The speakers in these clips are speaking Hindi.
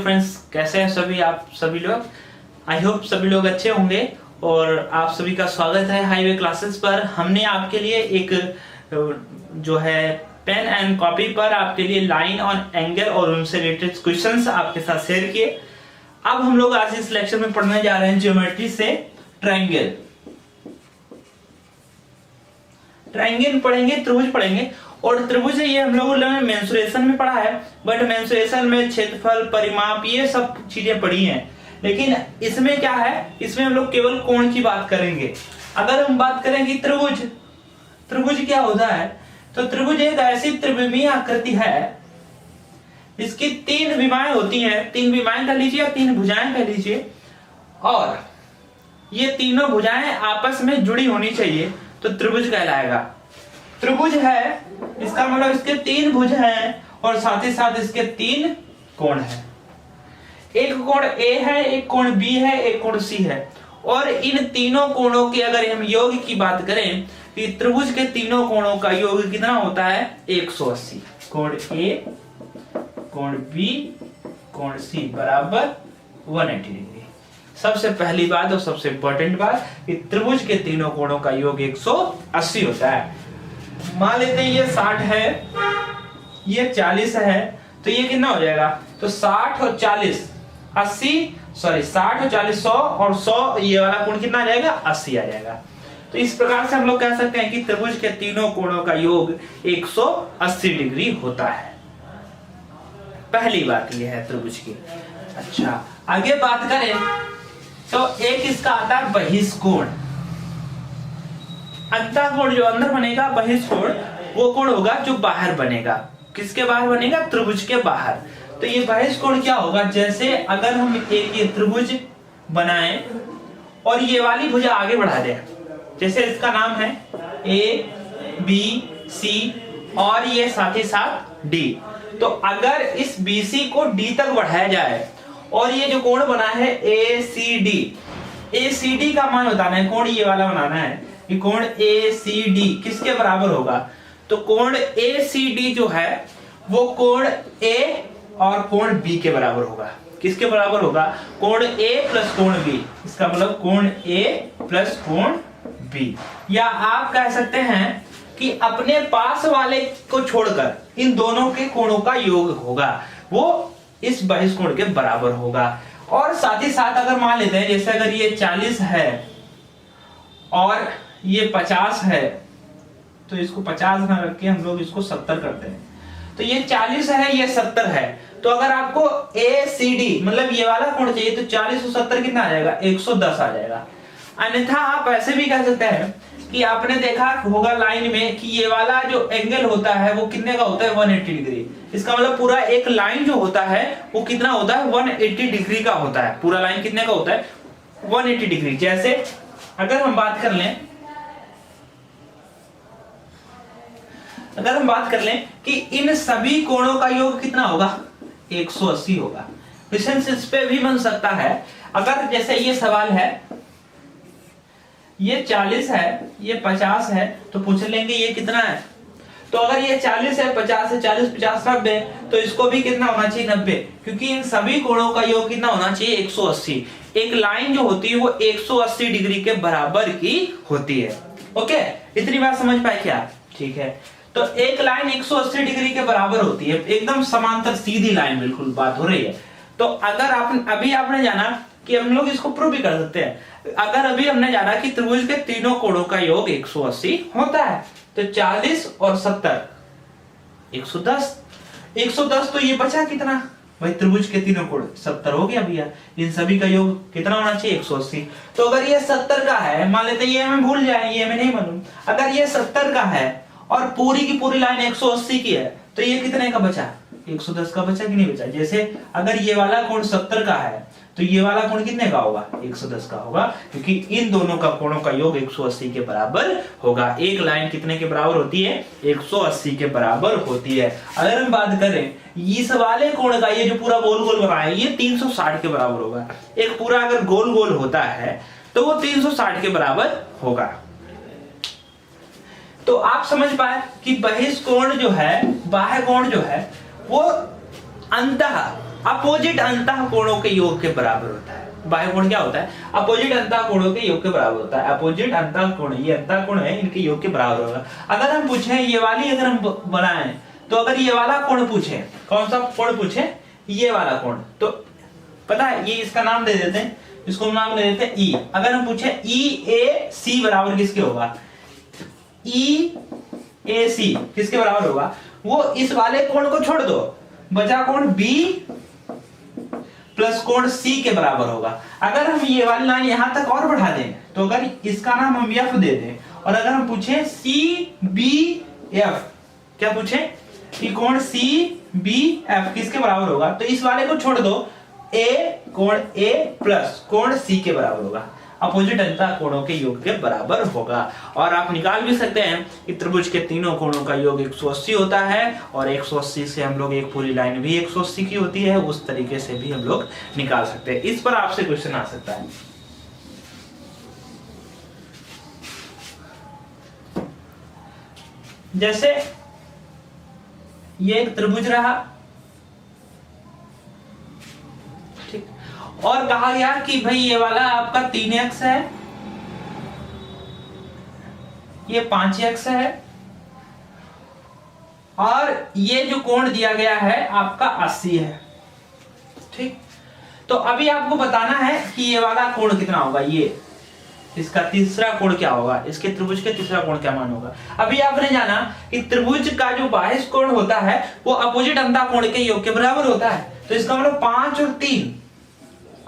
फ्रेंड्स, कैसे हैं सभी आप सभी लोग। आई होप सभी लोग अच्छे होंगे और आप सभी का स्वागत है हाईवे क्लासेस पर। हमने आपके लिए एक जो है पेन एंड कॉपी पर आपके लिए लाइन और एंगल और उनसे रिलेटेड क्वेश्चंस आपके साथ शेयर किए। अब हम लोग आज इस लेक्चर में पढ़ने जा रहे हैं ज्योमेट्री से ट्रायंगल। ट्रायंगल पढ़ेंगे, त्रिभुज पढ़ेंगे। और त्रिभुज ये हम लोगों ने मेंसुरेशन में पढ़ा है, बट मेंसुरेशन में क्षेत्रफल, परिमाप ये सब चीजें पढ़ी हैं। लेकिन इसमें क्या है, इसमें हम लोग केवल कोण की बात करेंगे। अगर हम बात करें कि त्रिभुज, त्रिभुज क्या होता है, तो त्रिभुज एक ऐसी त्रिविमीय आकृति है इसकी तीन विमाएं होती हैं। तीन विमाएं कह लीजिए या तीन भुजाएं कह लीजिए, और ये तीनों भुजाएं आपस में जुड़ी होनी चाहिए तो त्रिभुज कहलाएगा। त्रिभुज है इसका मतलब इसके तीन भुज हैं और साथ ही साथ इसके तीन कोण हैं। एक कोण A है, एक कोण B है, एक कोण C है। और इन तीनों कोणों के अगर हम योग की बात करें कि त्रिभुज के तीनों कोणों का योग कितना होता है 180। कोण A, कोण B, कोण C बराबर 180 डिग्री। सबसे पहली बात और सबसे इंपॉर्टेंट बात कि त्रिभुज के तीनों कोणों का योग 180 होता है। मान लेते हैं ये 60 है, ये 40 है, तो ये कितना हो जाएगा, तो 60 और 40 80, सॉरी 60 और 40 100 और 100 ये वाला कोण कितना आ जाएगा 80 आ जाएगा। तो इस प्रकार से हम लोग कह सकते हैं कि त्रिभुज के तीनों कोणों का योग 180 डिग्री होता है। पहली बात ये है त्रिभुज की। अच्छा, आगे बात करें तो एक इसका आता है बहिष्कोण। अंतःकोण जो अंदर बनेगा, बहिष्कोण वो कोण होगा जो बाहर बनेगा। किसके बाहर बनेगा, त्रिभुज के बाहर। तो ये बहिष्कोण क्या होगा, जैसे अगर हम एक ये त्रिभुज बनाएं और ये वाली भुजा आगे बढ़ा दें, जैसे इसका नाम है A, B, C और ये साथ ही साथ D। तो अगर इस BC को D तक बढ़ाया जाए और ये जो कोण बना है ACD, ACD का मान बताना है, कोण ये वाला बनाना है कि कोण ACD किसके बराबर होगा, तो कोण ACD जो है वो कोण A और कोण B के बराबर होगा। किसके बराबर होगा, कोण A प्लस कोण B। इसका मतलब कोण A प्लस कोण B। या आप कह सकते हैं कि अपने पास वाले को छोड़कर इन दोनों के कोणों का योग होगा, वो इस बहिष्कोण के बराबर होगा। और साथ ही साथ अगर मान लेते हैं जैसे अगर ये 40 है और ये 50 है, तो इसको 50 ना रख के हम लोग इसको 70 करते हैं। तो ये 40 है, ये 70 है। तो अगर आपको ACD मतलब ये वाला कोण चाहिए तो 40 और 70 कितना आ जाएगा, 110 आ जाएगा। अन्यथा आप ऐसे भी कह सकते हैं कि आपने देखा होगा लाइन में कि ये वाला जो एंगल होता है वो कितने का होता है 180 डिग्री। इसका मतलब पूरा एक लाइन जो होता है वो कितना होता है 180 डिग्री का होता है। पूरा लाइन कितने का होता है 180 डिग्री। जैसे अगर हम बात कर लें कि इन सभी कोणों का योग कितना होगा 180 होगा। क्वेश्चन इस पे भी बन सकता है। अगर जैसे ये सवाल है, ये 40 है, ये 50 है, तो पूछ लेंगे ये कितना है। तो अगर ये 40 है, 50 है, 40 50 90, तो इसको भी कितना होना चाहिए 90, क्योंकि इन सभी कोणों का योग कितना होना चाहिए 180। एक लाइन जो होती है वो 180 डिग्री के बराबर की होती है। ओके, इतनी बात समझ पाए क्या, ठीक है। तो एक लाइन 180 डिग्री के बराबर होती है, एकदम समांतर सीधी लाइन, बिल्कुल बात हो रही है। तो अगर अभी आपने जाना कि हम लोग इसको प्रूव भी कर सकते हैं। अगर अभी हमने जाना कि त्रिभुज के तीनों कोणों का योग 180 होता है, तो 40 और 70 110। 110 तो ये बचा कितना भाई, त्रिभुज के तीनों कोण 70 हो गया भैया। इन सभी का योग कितना होना चाहिए 180। तो अगर ये 70 का है, मान लेते ये हमें भूल जाए, ये हमें नहीं मालूम। अगर ये 70 का है और पूरी की पूरी लाइन 180 की है, तो ये कितने का बचा 110 का बचा कि नहीं बचा। जैसे अगर ये वाला कोण 70 का है तो ये वाला कोण कितने का होगा 110 का होगा, क्योंकि इन दोनों का कोणों का योग 180 के बराबर होगा। एक लाइन कितने के बराबर होती है 180 के बराबर होती है। अगर हम बात करें इस वाले कोण का, ये जो पूरा गोल गोल बना है, ये 360 के बराबर होगा। एक पूरा अगर गोल गोल होता है तो वो 360 के बराबर होगा। तो आप समझ पाए कि बहिष्कोण जो है, बाह्य कोण जो है वो अंतः अपोजिट अंतः कोणों के योग के बराबर होता है। बाह्य कोण क्या होता है? अपोजिट अंतः कोणों के योग के बराबर होता है। अपोजिट अंतः कोण, ये अंतः कोण है, इनके योग के बराबर होगा। अगर हम पूछे ये वाली, अगर हम बनाएं तो अगर ये वाला कोण पूछे, कौन सा कोण पूछे? ये वाला कोण, तो पता है ये इसका नाम दे देते हैं, इसको नाम दे देते हैं ई। अगर हम पूछे ई ए सी बराबर किसके होगा? ई ए सी किसके बराबर होगा? वो इस वाले कोण को छोड़ दो, बचा कोण बी प्लस कोण सी के बराबर होगा। अगर हम ये वाली लाइन यहां तक और बढ़ा दें तो अगर इसका नाम हम एफ दे दें और अगर हम पूछे सी बी एफ, क्या पूछे कि कोण सी बी एफ किसके बराबर होगा, तो इस वाले को छोड़ दो, ए कोण ए प्लस कोण सी के बराबर होगा। अपोजिट अंतः कोणों के योग के बराबर होगा। और आप निकाल भी सकते हैं कि त्रिभुज के तीनों कोणों का योग 180 होता है और 180 से हम लोग एक पूरी लाइन भी 180 की होती है, उस तरीके से भी हम लोग निकाल सकते हैं। इस पर आपसे क्वेश्चन आ सकता है। जैसे ये एक त्रिभुज रहा, ठीक, और कहा गया कि भाई ये वाला आपका 3x है, ये 5x है और ये जो कोण दिया गया है आपका 80 है, ठीक। तो अभी आपको बताना है कि ये वाला कोण कितना होगा, ये इसका तीसरा कोण क्या होगा, इसके त्रिभुज के तीसरा कोण क्या मान होगा। अभी आपने जाना कि त्रिभुज का जो बाह्य कोण होता है वो अपोजिट अंतः कोण के योग के बराबर होता है। तो इसका मतलब 5 और 3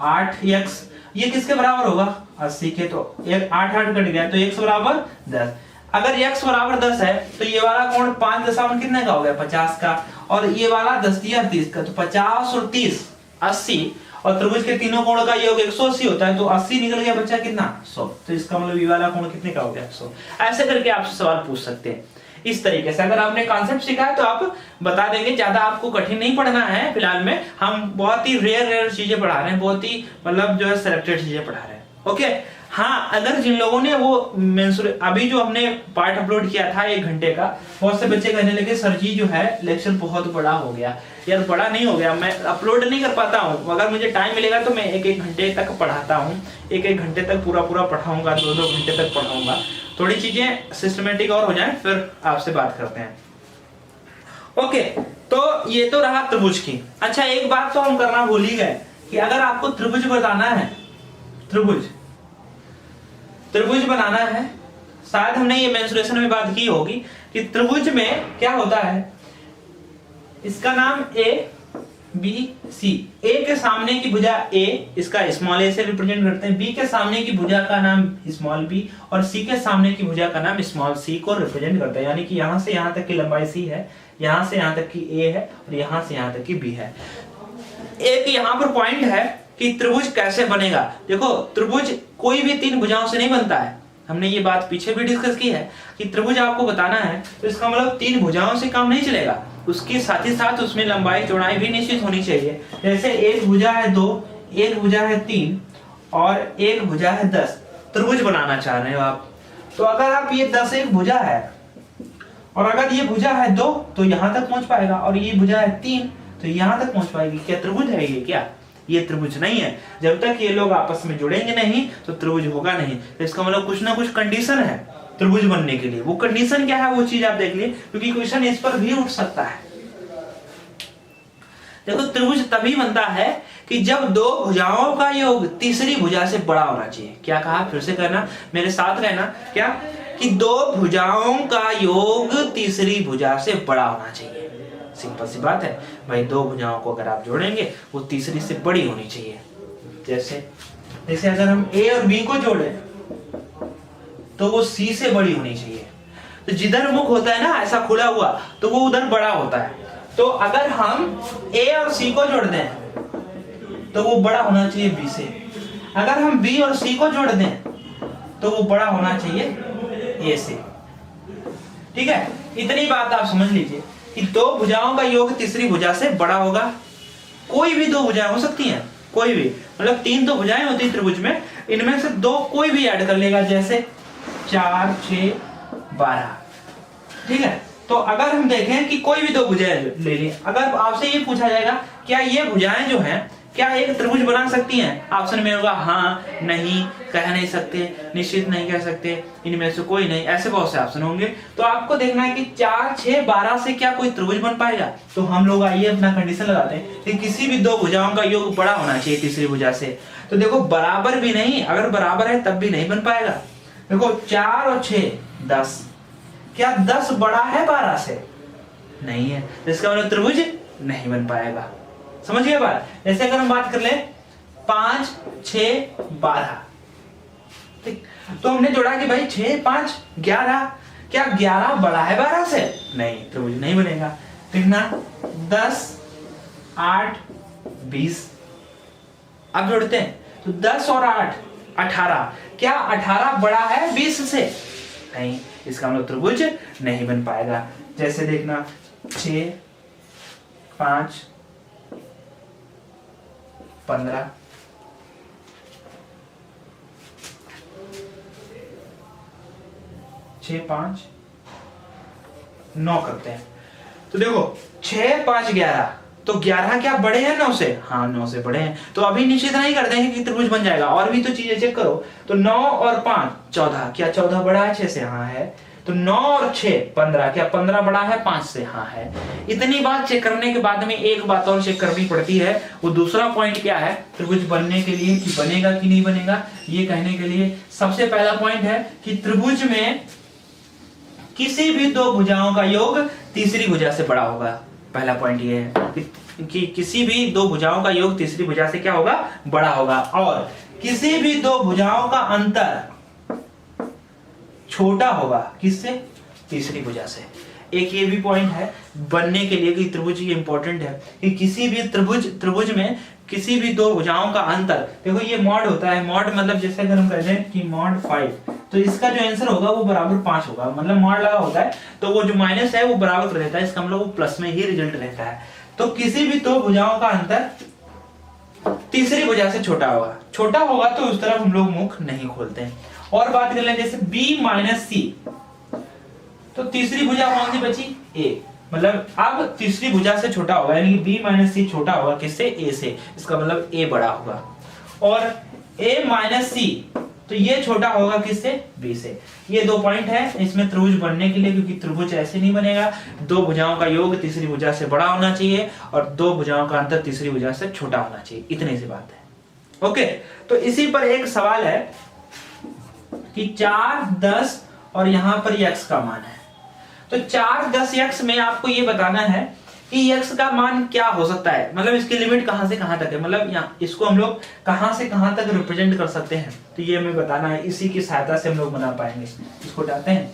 8x, ये किसके बराबर होगा? 80 के। तो 8 8 कट गया तो x बराबर 10। अगर x बराबर 10 है तो ये वाला कोण 5 दशांश कितने का हो गया? 50 का। और ये वाला 10 दिया 30 का, तो 50 और 30 80। और त्रिभुज के तीनों कोण का योग 180 होता है, तो 80 निकल गया, बचा कितना? 100। तो इसका मतलब ये वाला कोण कितने का हो गया? 100। ऐसे करके आपसे सवाल पूछ सकते हैं इस तरीके से। अगर आपने कॉन्सेप्ट सीखा है तो आप बता देंगे, ज्यादा आपको कठिन नहीं पढ़ना है। फिलहाल में हम बहुत ही रेयर चीजें पढ़ा रहे हैं, बहुत ही मतलब जो है सिलेक्टेड चीजें पढ़ा रहे हैं। ओके, हाँ, अगर जिन लोगों ने वो अभी जो हमने पार्ट अपलोड किया था 1 घंटे का, बहुत से बच्चे कहने लगे सर जी जो है लेक्चर बहुत बड़ा हो गया। यार बड़ा नहीं हो गया, मैं अपलोड नहीं कर पाता हूँ। अगर मुझे टाइम मिलेगा तो मैं 1 घंटे तक पढ़ाता हूँ, 1 घंटे तक पूरा पढ़ाऊंगा, 2 घंटे तक पढ़ाऊंगा। थोड़ी चीजें सिस्टमेटिक और हो जाए फिर आपसे बात करते हैं। ओके, तो ये तो रहा त्रिभुज की। अच्छा, एक बात तो हम करना भूल ही गए कि अगर आपको त्रिभुज बताना है, त्रिभुज बनाना है, शायद हमने ये मेंसुरेशन में बात की होगी कि त्रिभुज में क्या होता है, इसका नाम ए बी सी। ए के सामने की भुजा ए, इसका स्मॉल ए से रिप्रेजेंट करते हैं। बी के सामने की भुजा का नाम स्मॉल बी और सी के सामने की भुजा का नाम स्मॉल सी को रिप्रेजेंट करते हैं। यानी कि यहां से यहां तक की लंबाई सी है, यहां से यहां तक की ए है और यहां से यहां तक की बी है। एक यहां पर पॉइंट है कि त्रिभुज कैसे बनेगा। देखो, त्रिभुज कोई भी 3 भुजाओं से नहीं बनता है। हमने ये बात पीछे भी डिस्कस की है कि त्रिभुज आपको बताना है तो इसका मतलब 3 भुजाओं से काम नहीं चलेगा, उसके साथ ही साथ उसमें लंबाई चौड़ाई भी निश्चित होनी चाहिए। जैसे एक भुजा है 2, एक भुजा है 3 और एक भुजा है 10। त्रिभुज बनाना चाह रहे हो आप, तो अगर आप ये 10 एक भुजा है और अगर ये भुजा है 2 तो यहां तक पहुंच पाएगा और ये भुजा है 3 तो यहां तक पहुंच पाएगी। क्या त्रिभुज है ये? क्या ये त्रिभुज नहीं है। जब तक ये लोग आपस में जुड़ेंगे नहीं तो त्रिभुज होगा नहीं। तो इसका मतलब कुछ ना कुछ कंडीशन है त्रिभुज बनने के लिए। वो कंडीशन क्या है वो चीज आप देख लिए, क्योंकि क्वेश्चन इस पर भी उठ सकता है। देखो, त्रिभुज तभी बनता है कि जब 2 भुजाओं का योग तीसरी भुजा से बड़ा होना चाहिए। क्या कहा? फिर से कहना, मेरे साथ रहना। क्या? कि 2 भुजाओं का योग तीसरी भुजा से बड़ा होना चाहिए। सिंपल सी बात है भाई, 2 भुजाओं को अगर आप जोड़ेंगे वो तीसरी से बड़ी होनी चाहिए। जैसे अगर हम ए और बी को जोड़े तो वो सी से बड़ी होनी चाहिए। तो जिधर मुख होता है ना ऐसा खुला हुआ तो वो उधर बड़ा होता है। तो अगर हम ए और सी को जोड़ दें तो वो बड़ा होना चाहिए बी से। अगर हम बी और सी को जोड़ दें तो वो बड़ा होना चाहिए ए से। ठीक है, इतनी बात आप समझ लीजिए कि 2 भुजाओं का योग तीसरी भुजा से बड़ा होगा। कोई भी 2 भुजाएं हो सकती हैं, कोई भी, मतलब 3 तो भुजाएं होती है त्रिभुज में, इनमें से 2 कोई भी ऐड कर लेगा। जैसे 4 6 12, ठीक है, तो अगर हम देखें कि कोई भी दो भुजाएं ले लें, अगर आपसे ये पूछा जाएगा क्या ये भुजाएं जो हैं क्या एक त्रिभुज बना सकती हैं, ऑप्शन में होगा हाँ, नहीं, कह नहीं सकते, निश्चित नहीं कह सकते, इनमें से कोई नहीं, ऐसे बहुत से ऑप्शन होंगे। तो आपको देखना है कि 4, 6, 12 से क्या कोई त्रिभुज बन पाएगा। तो हम लोग आइए अपना कंडीशन लगाते हैं कि किसी भी दो भुजाओं का योग बड़ा होना चाहिए तीसरी भुजा से। तो देखो बराबर भी नहीं, अगर बराबर है तब भी नहीं बन पाएगा। देखो 4 और 6 10, क्या 10 बड़ा है 12 से? नहीं है, इसका मतलब त्रिभुज नहीं बन पाएगा। समझ गए बात? जैसे अगर हम बात कर ले 5, 6, 12, ठीक, तो हमने जोड़ा कि भाई 6, 5, 11, क्या 11 बड़ा है 12 से? नहीं, त्रिभुज नहीं बनेगा। ठीक ना? 10, 8, 20, अब जोड़ते हैं तो 10 और 8 18, क्या 18 बड़ा है 20 से? नहीं, इसका मतलब त्रिभुज नहीं बन पाएगा। जैसे देखना 6, 5, 15, 6, 5, 9 करते हैं। तो देखो 6, 5, 11, तो 11 क्या बड़े हैं 9 से? हाँ, 9 से बड़े हैं। तो अभी निश्चित नहीं करते हैं कि त्रिभुज बन जाएगा, और भी तो चीजें चेक करो। तो 9 और 5 14, क्या 14 बड़ा है 6 से? हाँ है। तो 9 और 6 15, क्या 15 बड़ा है 5 से? हाँ है। इतनी बात चेक करने के बाद में एक बात और चेक करनी पड़ती है, वो दूसरा पॉइंट क्या है त्रिभुज बनने के लिए, कि बनेगा कि नहीं बनेगा, ये कहने के लिए सबसे पहला पॉइंट है कि त्रिभुज में किसी भी दो भुजाओं का योग तीसरी भुजा से बड़ा होगा। पहला पॉइंट ये है कि किसी भी दो भुजाओं का योग तीसरी भुजा से क्या होगा? बड़ा होगा। और किसी भी दो भुजाओं का अंतर छोटा होगा, किससे? तीसरी भुजा से। एक ये भी पॉइंट है बनने के लिए कि त्रिभुज ये इंपॉर्टेंट है कि किसी भी त्रिभुज में किसी भी दो भुजाओं का अंतर, देखो ये मॉड होता है, मॉड मतलब जैसे अगर हम कहते हैं कि मॉड 5, तो इसका जो आंसर होगा वो बराबर 5 होगा, मतलब मॉड लगा होता है तो वो जो माइनस है वो बराबर कर देता है, इसका मतलब वो प्लस में ही रिजल्ट रहता है। तो किसी भी दो भुजाओं का अंतर तीसरी भुजा से छोटा होगा, छोटा होगा तो उस तरफ हम लोग मुख नहीं खोलते हैं। और बात कर लें जैसे b माइनस सी, तो तीसरी भुजा कौन सी बची? a, मतलब अब तीसरी भुजा से छोटा होगा, यानी कि b माइनस सी छोटा होगा किससे? a से, इसका मतलब a बड़ा होगा। और a माइनस सी, तो ये छोटा होगा किससे? b से। ये दो पॉइंट है इसमें त्रिभुज बनने के लिए, क्योंकि त्रिभुज ऐसे नहीं बनेगा, दो भुजाओं का योग तीसरी भुजा से बड़ा होना चाहिए और दो भुजाओं का अंतर तीसरी भुजा से छोटा होना चाहिए, इतनी सी बात है। ओके, तो इसी पर एक सवाल है कि 4, 10 और यहां पर x का मान है। तो 4, 10 x में आपको ये बताना है कि x का मान क्या हो सकता है, मतलब इसकी लिमिट कहां से कहां तक है, मतलब यहाँ इसको हम लोग कहां से कहां तक रिप्रेजेंट कर सकते हैं, तो ये हमें बताना है। इसी की सहायता से हम लोग बना पाएंगे। इसको हटाते हैं।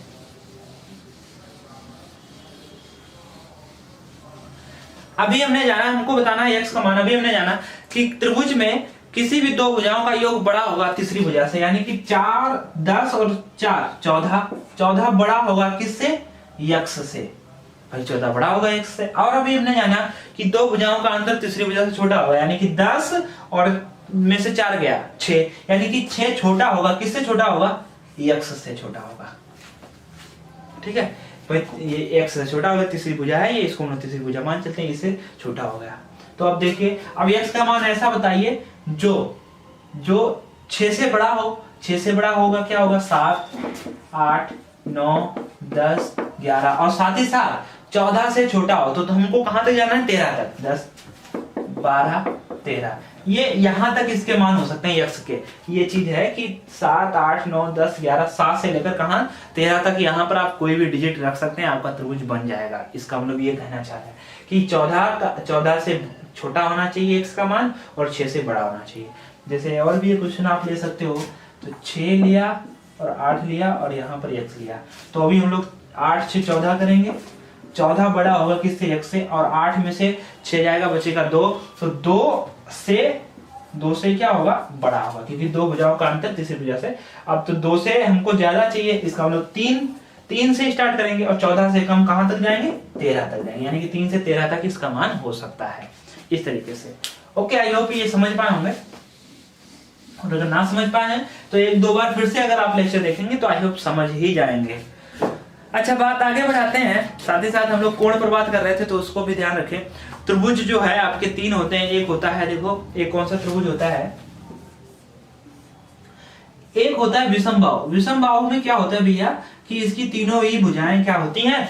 अभी हमने जाना, हमको बताना है x का मान। अभी हमने जाना कि त्रिभुज में किसी भी दो भुजाओं का योग बड़ा होगा तीसरी भुजा से, यानी कि 4, 10 और 4 14, 14 बड़ा होगा किससे? x से। भाई 14 बड़ा होगा x से। और अभी हमने जाना कि दो भुजाओं का अंतर तीसरी भुजा से छोटा होगा, यानी कि 10 और में से 4 गया 6, यानी कि 6 छोटा होगा किससे? छोटा होगा x से छोटा होगा। ठीक है, भाई ये x से छोटा होगा, तीसरी भुजा है ये, इसको हम तीसरी भुजा मान चलते हैं, इससे छोटा हो गया। तो अब देखिए, अब x का मान ऐसा बताइए जो 6 से बड़ा हो। 6 से बड़ा होगा क्या होगा? 7, 8, 9, 10, 11 और साथ ही साथ 14 से छोटा हो। तो हमको कहां तक जाना है? 13 तक। 10, 12, 13, ये यहां तक इसके मान हो सकते हैं x के। ये चीज है कि 7, 8, 9, 10, 11, 7 से लेकर कहां? 13 तक। यहां पर आप कोई भी डिजिट रख सकते हैं, आपका त्रिभुज बन जाएगा। इसका मतलब ये कहना चाह रहा है कि 14 से छोटा होना चाहिए x का मान और 6 से बड़ा होना चाहिए। जैसे और भी क्वेश्चन आप ले सकते हो, तो 6 लिया और 8 लिया और यहाँ पर x लिया, तो अभी हम लोग 8 से 14 करेंगे। 14 बड़ा होगा किससे? x से। और 8 में से 6 जाएगा, बचेगा 2, तो 2 से क्या होगा? बड़ा होगा, क्योंकि दो भुजाओं का अंतर तीसरी भुजा से। अब तो 2 से हमको ज्यादा चाहिए, इसका मतलब 3 से स्टार्ट करेंगे और 14 से कम कहां तक जाएंगे? 13 तक जाएंगे, यानी कि 3 से 13 तक इसका मान हो सकता है, इस तरीके से। ओके, आई होप ये समझ पाए होंगे, और अगर ना समझ पाए हैं तो एक दो बार फिर से अगर आप लेक्चर देखेंगे तो आई होप समझ ही जाएंगे। अच्छा, बात आगे बढ़ाते हैं। साथ ही साथ हम लोग कोण पर बात कर रहे थे तो उसको भी ध्यान रखें। त्रिभुज जो है आपके 3 होते हैं। एक होता है, देखो एक कौन सा त्रिभुज होता है, एक होता है विषमबाहु। विषमबाहु में क्या होता है भैया कि इसकी तीनों ही भुजाएं क्या होती हैं,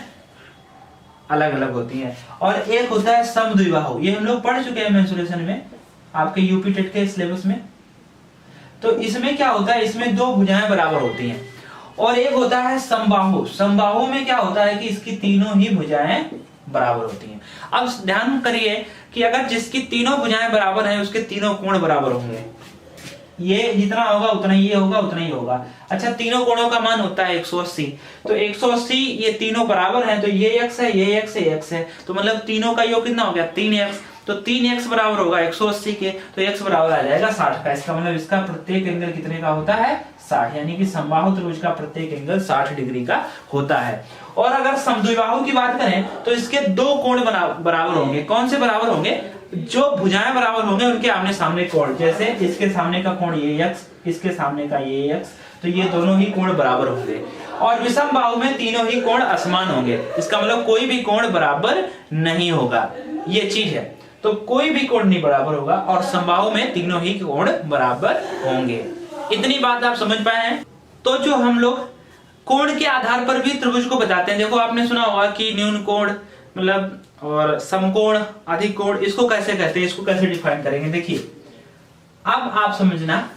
अलग अलग होती हैं। और एक होता है समद्विबाहु, ये हम लोग पढ़ चुके हैं मेंसुरेशन में आपके यूपी टेट के सिलेबस में। तो इसमें क्या होता है, इसमें 2 भुजाएं बराबर होती हैं। और एक होता है समबाहु। समबाहु में क्या होता है कि इसकी तीनों ही भुजाएं बराबर होती हैं। अब ध्यान करिए कि अगर जिसकी तीनों भुजाएं बराबर हैं उसके तीनों कोण बराबर होंगे। ये जितना होगा उतना ही होगा, उतना ही होगा। अच्छा, तीनों कोणों का मान होता है 180। तो 180 ये तीनों बराबर हैं, तो ये x है, ये x है, x है, तो मतलब तीनों का योग कितना हो गया 3x। तो 3x बराबर होगा 180 के, तो x बराबर आ जाएगा 60 का। इसका मतलब इसका प्रत्येक एंगल कितने का होता है, 60। यानी कि समबाहु त्रिभुज का प्रत्येक एंगल 60 डिग्री का होता है। और अगर समद्विबाहु की बात करें तो इसके 2 कोण बराबर होंगे। कौन से बराबर होंगे, जो भुजाएं बराबर होंगे उनके आमने सामने कोण। जैसे इसके सामने का कोण ये x, इसके सामने का ये x, तो ये दोनों ही कोण बराबर होंगे। और विषमबाहु में तीनों ही कोण असमान होंगे। इसका मतलब कोई भी कोण बराबर नहीं होगा, ये चीज है। तो कोई भी कोण नहीं बराबर होगा और समबाहु में तीनों ही कोण बराबर होंगे। इतनी बात आप समझ पाए हैं। तो जो हम लोग कोण के आधार पर भी त्रिभुज को बताते हैं। देखो आपने सुना होगा कि न्यून कोण मतलब और समकोण, अधिक कोण, इसको कैसे कहते हैं, इसको कैसे डिफाइन करेंगे। देखिए अब आप समझना,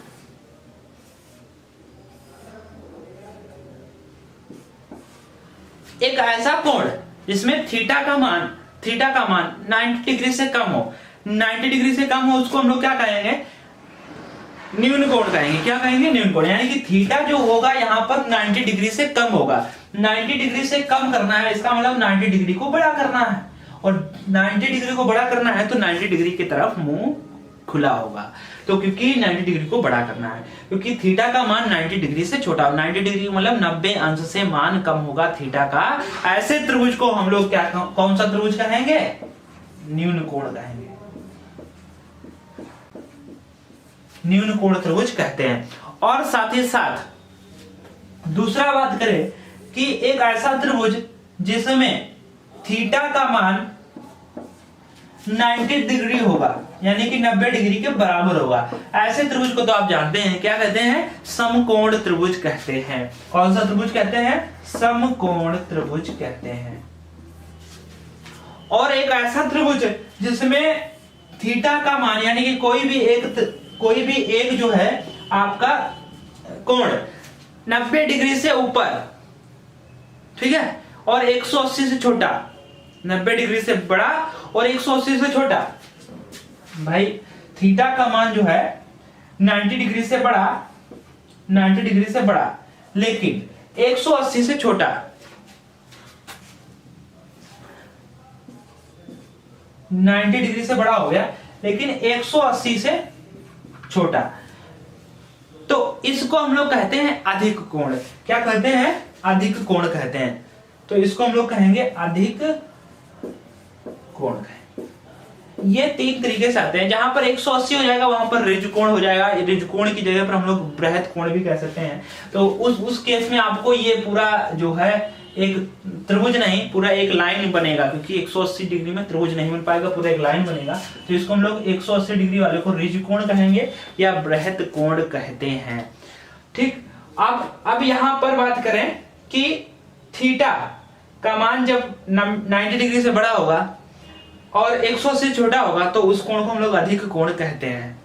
एक ऐसा कोण जिसमें थीटा का मान 90 डिग्री से कम हो, 90 डिग्री से कम हो, उसको हम लोग क्या कहेंगे, न्यून कोण कहेंगे। क्या कहेंगे, न्यून कोण। यानी कि थीटा जो होगा यहाँ पर 90 डिग्री से कम होगा। 90 डिग्री से कम करना है, इसका मतलब 90 डिग्री को बड़ा करना है। और 90 डिग्री को बड़ा करना है तो 90 डिग्री की तरफ मुंह खुला होगा। तो क्योंकि 90 डिग्री को बड़ा करना है, क्योंकि थीटा का मान 90 डिग्री से छोटा, 90 डिग्री मतलब 90 अंश से मान कम होगा थीटा का। ऐसे त्रिभुज को हम लोग क्या, कौन सा त्रिभुज कहेंगे, न्यून कोण कहेंगे। न्यून कोण त्रिभुज कहते हैं। और साथ ही साथ दूसरा बात करें कि एक ऐसा त्रिभुज जिसमें थीटा का मान 90 डिग्री होगा, यानी कि 90 डिग्री के बराबर होगा। ऐसे त्रिभुज को तो आप जानते हैं, क्या कहते हैं, समकोण त्रिभुज कहते हैं। कौन सा त्रिभुज कहते हैं, समकोण त्रिभुज कहते हैं। और एक ऐसा त्रिभुज जिसमें थीटा का मान यानी कि कोई भी एक जो है आपका कोण 90 डिग्री से ऊपर, ठीक है, और 180 से छोटा, 90 डिग्री से बड़ा और 180 से छोटा। भाई थीटा का मान जो है 90 डिग्री से बड़ा, 90 डिग्री से बड़ा, लेकिन 180 से छोटा। 90 डिग्री से बड़ा हो गया लेकिन 180 से छोटा, तो इसको हम लोग कहते हैं अधिक कोण। क्या कहते हैं, अधिक कोण कहते हैं। तो इसको हम लोग कहेंगे अधिक कोण कहेंगे। ये 3 तरीके से आते हैं। जहां पर 180 हो जाएगा वहां पर ऋज कोण हो जाएगा। ऋज कोण की जगह पर हम लोग बृहत कोण भी कह सकते हैं। तो उस केस में आपको ये पूरा जो है एक त्रिभुज नहीं, पूरा एक लाइन बनेगा, क्योंकि 180 डिग्री में त्रिभुज नहीं बन पाएगा, पूरा एक लाइन बनेगा। तो इसको हम लोग 180 डिग्री वाले को ऋज कोण कहेंगे या बृहत कोण कहते हैं। ठीक, अब यहां पर बात करें कि थीटा का मान जब 90 डिग्री से बड़ा होगा और 180 से छोटा होगा तो उस कोण को हम लोग अधिक कोण कहते हैं।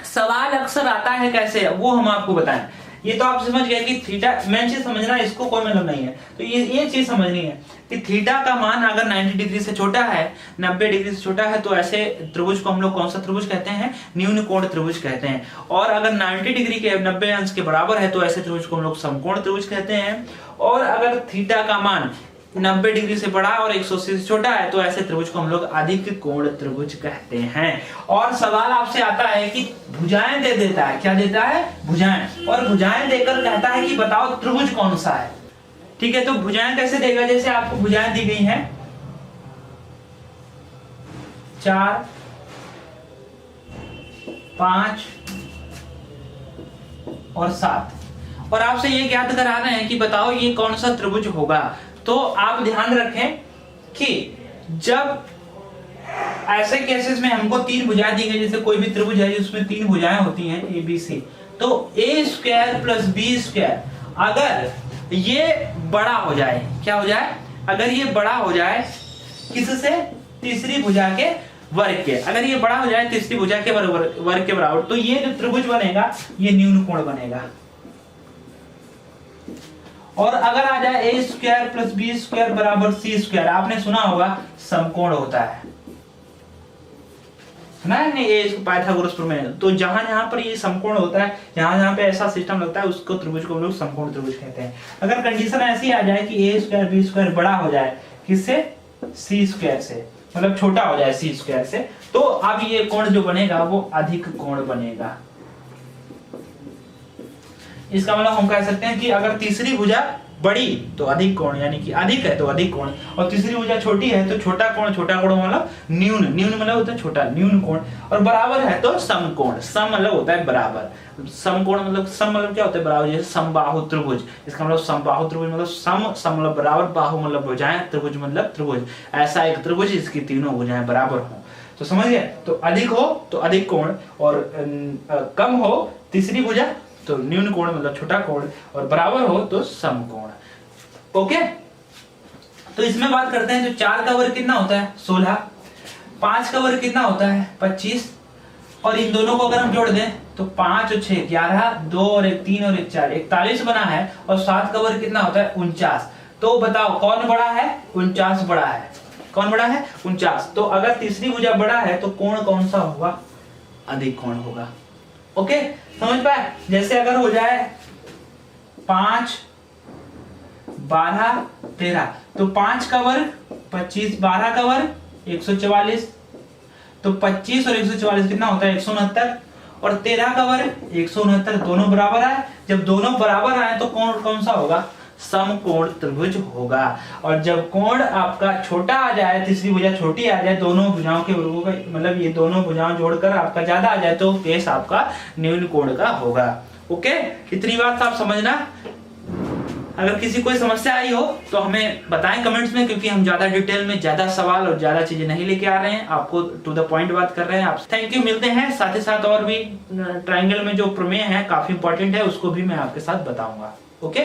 सवाल अक्सर आता है कैसे, वो हम आपको बताएं। ये तो आप समझ गए कि थीटा, मेन चीज समझना, इसको कोई मतलब नहीं है। तो ये चीज समझनी है कि थीटा का मान अगर 90 डिग्री से छोटा है, 90 डिग्री से छोटा है, तो ऐसे त्रिभुज को हम लोग कौन सा त्रिभुज कहते हैं, न्यून कोण त्रिभुज कहते हैं। और अगर 90 डिग्री के 90 अंश के बराबर है तो ऐसे त्रिभुज को हम लोग समकोण त्रिभुज कहते हैं। और अगर थीटा का मान 90 डिग्री से बड़ा और 180 से छोटा है तो ऐसे त्रिभुज को हम लोग अधिक कोण त्रिभुज कहते हैं। और सवाल आपसे आता है कि भुजाएं दे देता है, क्या देता है, भुजाएं, और भुजाएं देकर कहता है कि बताओ त्रिभुज कौन सा है। ठीक है, तो भुजाएं कैसे देगा, जैसे आपको भुजाएं दी गई हैं 4, 5 और 7, और आपसे ये ज्ञात करा रहे हैं कि बताओ ये कौन सा त्रिभुज होगा। तो आप ध्यान रखें कि जब ऐसे केसेस में हमको 3 भुजाएं दी गई, जैसे कोई भी त्रिभुज है जिसमें 3 भुजाएं होती हैं ए बी सी, तो ए स्क्वायर प्लस बी स्क्वायर अगर ये बड़ा हो जाए, क्या हो जाए, अगर ये बड़ा हो जाए किससे, तीसरी भुजा के वर्ग के, अगर ये बड़ा हो जाए तीसरी भुजा के वर्ग के बराबर, तो ये जो त्रिभुज बनेगा ये न्यून कोण बनेगा। और अगर आ जाए ए स्क्वायर प्लस बी स्क्वायर बराबर सी स्क्वायर, आपने सुना होगा समकोण होता है ना, ये पाइथागोरस प्रमेय। तो जहां जहां पर ये समकोण होता है, जहां जहां पे ऐसा सिस्टम लगता है, उसको त्रिभुज को हम लोग समकोण त्रिभुज कहते हैं। अगर कंडीशन ऐसी आ जाए कि ए स्क्वायर बी स्क्वायर बड़ा हो जाए किससे, सी स्क्वायर से, मतलब छोटा हो जाए सी स्क्वायर से, तो अब ये कोण जो बनेगा वो अधिक कोण बनेगा। इसका मतलब हम कह सकते हैं कि अगर तीसरी भुजा बड़ी तो अधिक कोण, यानी कि अधिक है तो अधिक कोण, और तीसरी भुजा छोटी है तो छोटा कोण मतलब न्यून, न्यून मतलब होता है छोटा, न्यून कोण, और बराबर है तो समकोण, सम मतलब होता है बराबर, समकोण मतलब सम मतलब क्या होता है बराबर, जैसे समबाहु त्रिभुज, इसका मतलब समबाहु त्रिभुज मतलब सम मतलब बराबर, बाहु मतलब भुजाएं, त्रिभुज मतलब त्रिभुज, ऐसा एक त्रिभुज जिसकी तीनों भुजाएं बराबर हो। तो समझ गए, तो अधिक हो तो अधिक कोण, और कम हो तीसरी भुजा तो न्यून कोण मतलब छोटा कोण, और बराबर हो तो समकोण। ओके, तो इसमें बात करते हैं, जो 4 का वर्ग कितना होता है 16, 5 का वर्ग कितना होता है 25, और इन दोनों को अगर हम जोड़ दें तो 5 और 6 11, 2 और 1 3 और 1 4 41 बना है, और 7 का वर्ग कितना होता है 49। तो बताओ कौन बड़ा है, 49 बड़ा है, कौन बड़ा है 49। तो अगर तीसरी भुजा बड़ा है तो कोण कौन सा होगा, अधिक कोण होगा। ओके, समझ पाए, जैसे अगर हो जाए 5 12 13, तो 5 का वर्ग 25, 12 का वर्ग 144, तो 25 और 144 कितना होता है 169, और 13 का वर्ग 169, दोनों बराबर आए। जब दोनों बराबर आए तो कोण कौन सा होगा, समकोण त्रिभुज होगा। और जब कोण आपका छोटा आ जाए, तीसरी भुजा छोटी आ जाए, दोनों भुजाओं के वर्गों का मतलब ये दोनों भुजाओं जोड़कर आपका ज्यादा आ जाए, तो केस आपका न्यून कोण का होगा। ओके, इतनी बात आप समझना। अगर किसी कोई समस्या आई हो तो हमें बताएं कमेंट्स में, क्योंकि हम ज्यादा डिटेल में ज्यादा सवाल और ज्यादा चीजें नहीं लेके आ रहे हैं, आपको टू द पॉइंट बात कर रहे हैं आप। थैंक यू, मिलते हैं। साथ ही साथ और भी ट्रायंगल में जो प्रमेय है काफी इंपॉर्टेंट है, उसको भी मैं आपके साथ बताऊंगा। ओके।